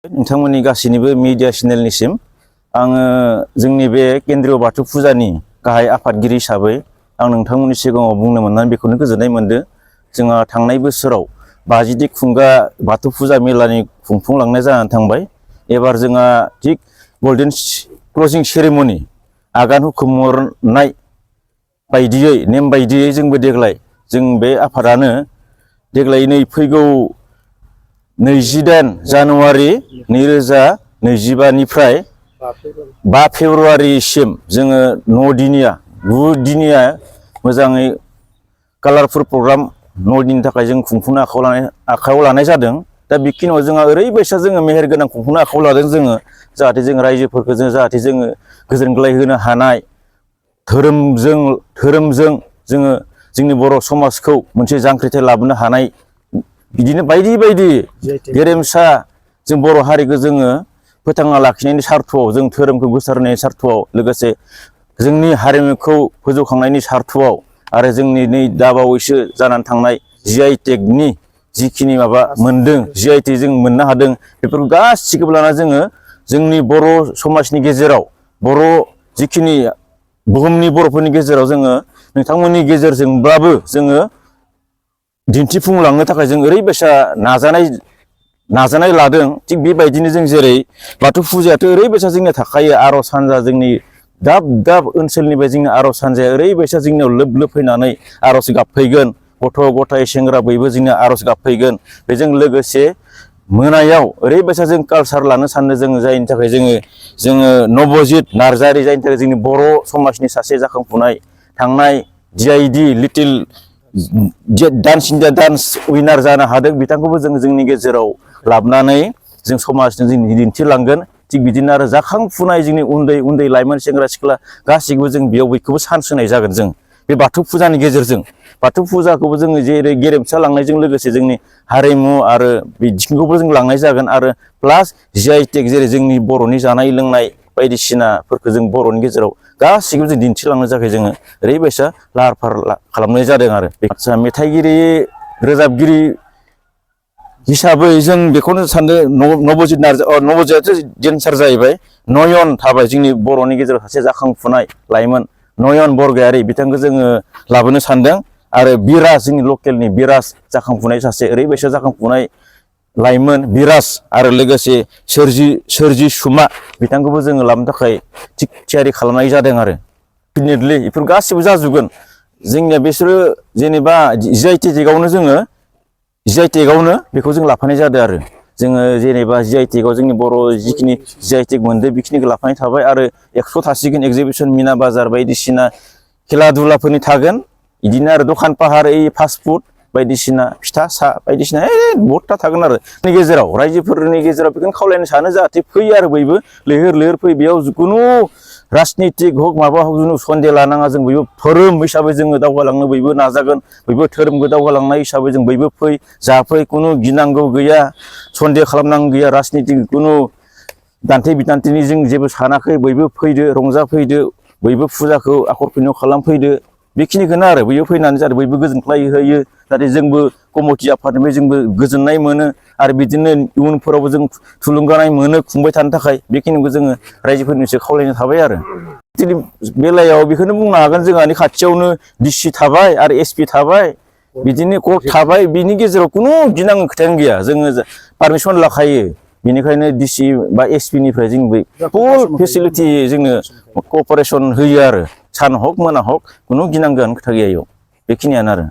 नोंथांमोननि गासैनिबो मिडिया चेनेलनिसिम आङो जोंनि बे केन्द्रीय बाथौ फुजानि गाहाय आफादगिरि हिसाबै आं नोंथांमोननि सिगाङाव बुंनो मोननानै बेखौनो गोजोननाय मोनदों। जोंहा थांनाय बोसोराव 50 खुंगा बाथौ फुजा मेलानि खुंफुंलांनाय जानानै थांबाय। एबार जोंहा थिग गल्डेन क्लोजिं सेरेमनि आगान हुखुमहरनाय बायदियै नेम बायदियै जोंबो देग्लाय जों बे आफादानो देग्लाय नै फैगौ 28 जानुवारि 2025 निफ्राय 5 फेब्रुवारिसिम जोङो 9 दिनिया 9 दिनिया मोजाङै कालारफुल प्रग्राम 9 दिननि थाखाय जों खुंफुंनो आखायाव लानाय जादों। दा बेखिनियाव जोंहा ओरैबायसा जोङो मेहेर गोनां खुंफुंनो आखायाव लादों जोङो जाहाथे जों रायजोफोरखौ जाहाथे जोङो गोजोनग्लाय होनो हानाय धोरोमजों जोङो जोंनि बर' समाजखौ मोनसे जांख्रिथाय लाबोनो हानाय बिदिनो बायदि बायदि गेरेमसा जों बर' हारिखौ जोङो फोथांना लाखिनायनि सार्थआव जों धोरोमखौ गोसारनायनि सार्थआव लोगोसे जोंनि हारिमुखौ फोजौखांनायनि सार्थआव आरो जोंनि नै दाबावैसो जानानै थांनाय GI टेगनि जिखिनि माबा मोनदों GI टेग जों मोननो हादों बेफोरखौ गासिखौबो लाना जोङो जोंनि बर' समाजनि गेजेराव बर' जिखिनि बुहुमनि बर'फोरनि गेजेराव जोङो नोंथांमोननि गेजेरजोंब्लाबो जोङो दिन्थिफुंलांनो थाखाय जों ओरैबायसा नाजानाय लादों। थिग बेबायदिनो जों जेरै बाथौ फुजायाथ' ओरैबायसा जोंनिया थाखायो आर'ज हानजा जोंनि दाब दाब ओनसोलनिफ्राय जोंनि आर'ज हानजाया ओरैबायसा जोंनियाव लोब लोब फैनानै आर'ज गाबफैगोन गथ' गथाय सेंग्रा बयबो जोंनिया आर'ज गाबफैगोन। बेजों लोगोसे मोनायाव ओरैबायसा जों कालसार लानो सानदों जोङो जायनि थाखाय जोङो नबजित नार्जारि जायनि थाखाय जोंनि बर' समाजनि सासे जाखांफुनाय थांनाय DID little dance India dance winner जानो हादों बिथांखौबो जों जोंनि गेजेराव लाबोनानै जों समाजजों जों दिन्थिलांगोन। थिग बिदिनो आरो जाखांफुनाय जोंनि उन्दै उन्दै लाइमोन सेंग्रा सिख्ला गासैखौबो जों बेयाव बयखौबो चान्स होनाय जागोन। जों बे बाथौ फुजानि गेजेरजों बाथौ फुजाखौबो जोङो जेरै गेरेमसा लांनायजों लोगोसे जोंनि हारिमु आरो बिथिंखौबो जों लांनाय जागोन आरो प्लास GI टेग जेरै जोंनि बर'नि जानाय लोंनाय बायदिसिनाफोरखौ जों बर'नि गेजेराव गासैखौबो जों दिन्थिलांनो थाखाय जोङो ओरैबायसा लाहार फाहार खालामनाय जादों। आरो आदसा मेथाइगिरि रोजाबगिरि हिसाबै जों बेखौनो सानदों नबजित डेन्सार जाहैबाय नयन थाबाय जोंनि बर'नि गेजेराव सासे जाखांफुनाय लाइमोन नयन बरगयारि बिथांखौ जोङो लाबोनो सानदों। आरो बिराज जोंनि लकेलनि बिराज जाखांफुनाय सासे ओरैबायसा जाखांफुनाय लाइमोन बिराज आरो लोगोसे सोरजिसुमा बिथांखौबो जोङो लाबोनो थाखाय थिग थियारि खालामनाय जादों। आरो डेफिनेटलि बेफोर गासिबो जाजोबगोन जोंनिया बिसोरो जेनेबा GI टेगआवनो बेखौ जों लाफानाय जादों। आरो जोङो जेनेबा GI टेगआव जोंनि बर' जिखिनि GI टेग मोनदों बेखिनिखौ लाफानाय थाबाय आरो 100 थासिगोन एगजिबिसन मिना बाजार बायदिसिना खेला दुलाफोरनि थागोन बिदिनो आरो दखान पाहार फास्ट फुड बायदिसिना फिथा साहा बायदिसिना बहुदथा थागोन। आरो गेजेराव रायजोफोरनि गेजेराव बेखौनो खावलायनो सानो जाहाथे फैयो आरो बयबो लैहोर लैहोर फैयो बेयाव खुनु राजनितिक हक माबा हक जों सन्देह लानाङा जों बयबो धोरोम हिसाबै जोङो दावगालांनो बयबो नाजागोन बयबो धोरोमखौ दावगालांनाय हिसाबै जों बयबो जाफै खुनु गिनांगौ गैया सन्देह खालामनांगौ गैया राजनितिक खुनु दान्थे बिदान्थेनि जों जेबो सानाखै बयबो फैदो रंजाफैदो बयबो फुजाखौ आखर खालामफैदो बेखिनिखौनो आरो बयबो फैनानै जाहाथे बयबो गोजोनख्लाय होयो जाहाथे जोंबो कमिटि आफादनिफ्राय जोंबो गोजोननाय मोनो आरो बिदिनो इयुनफोरावबो जों थुलुंगानाय मोनो खुंबाय थानो थाखाय बेखिनिखौ जोङो रायजोफोरनिसो खावलायनो थाबाय। आरो बेलायाव बेखौनो बुंनो हागोन जोंहानि खाथियावनो DC थाबाय आरो SP थाबाय बिदिनो कर्ट थाबाय बिनि गेजेराव खुनु गिनांगौ खोथायानो गैया जोङो पारमिसन लाखायो बेनिखायनो DC बा SP निफ्राय जोंबो फुल फेसिलिटि जोंनो कअपारेसन होयो आरो सान हक मोना हक खुनु गिनांगौआनो खोथा गैया बेयाव बेखिनियानो आरो